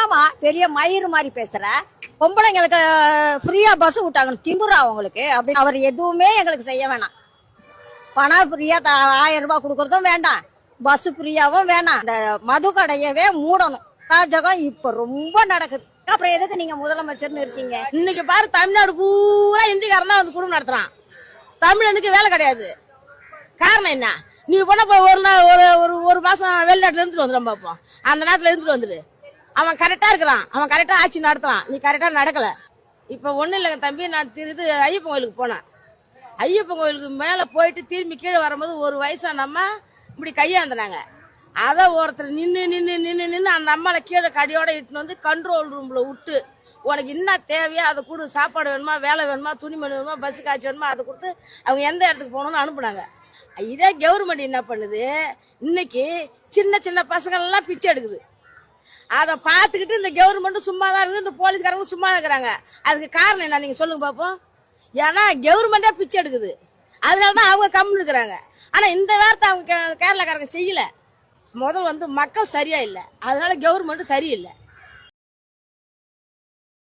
என்னமா பெரிய மயிறு மாதிரி பேசுற? பொம்பளைங்களுக்கு ஃப்ரீயா பஸ் விட்டாங்க, திமுறா அவங்களுக்கு அப்படி. அவர் எதுவுமே எங்களுக்கு செய்ய வேணாம். பணம் ஃப்ரீயா 1000 ரூபாய் கொடுக்கறதும் வேண்டாம், பஸ் ஃப்ரீயாவும் வேணாம். இந்த மது கடையவே மூடணும். ராஜகம் இப்ப ரொம்ப நடக்குது. அப்புறம் எதுக்கு நீங்க முதலமைச்சர்னு இருக்கீங்க? இன்னைக்கு பாரு, தமிழ்நாடு பூரா இந்திக்காரன் தான் வந்து குடும்பம் நடத்துறான். தமிழனுக்கு வேலை கிடையாது. காரணம் என்ன? நீ போன ஒரு மாசம் வெளிநாட்டுல இருந்துட்டு வந்துடும் பார்ப்போம். அந்த நாட்டுல இருந்துட்டு வந்துடு. அவன் கரெக்டா இருக்கிறான், அவன் கரெக்டா ஆட்சி நடத்துறான், நீ கரெக்டா நடக்கல. இப்ப ஒண்ணு இல்லைங்க தம்பி, நான் இது ஐயப்பன் கோயிலுக்கு போனேன். ஐயப்பன் கோயிலுக்கு மேல போயிட்டு திரும்பி கீழே வரும்போது ஒரு வயசானம்மா இப்படி கையாந்துனாங்க. அதை ஒருத்தர் நின்று அந்த அம்மாவை கீழே கடியோட இட்டுன்னு வந்து கண்ட்ரோல் ரூம்ல விட்டு, உனக்கு என்ன தேவையோ அதை கொடு, சாப்பாடு வேணுமா, வேலை வேணுமா, துணிமணி வேணுமா, பஸ் காய்ச்சி வேணுமா, அதை கொடுத்து அவங்க எந்த இடத்துக்கு போகணும்னு அனுப்புனாங்க. இதே கவர்மெண்ட் என்ன பண்ணுது, இன்னைக்கு சின்ன சின்ன பசங்க எல்லாம் பிச்சை எடுக்குது. அதை பார்த்துக்கிட்டு இந்த கவர்மெண்ட் சும்மா தான் இருக்குது, இந்த போலீஸ்காரங்க சும்மா இருக்கிறாங்க. அதுக்கு காரணம் என்ன நீங்க சொல்லுங்க பாப்போம். ஏன்னா கவர்மெண்டே பிச்சை எடுக்குது, அதனாலதான் அவங்க கம்முன்னு இருக்கிறாங்க. ஆனா இந்த வார்த்தை அவங்க கேரளாக்காரங்க செய்யல. முதல் மக்கள் சரியா இல்லை, அதனால கவர்மெண்ட் சரியில்லை.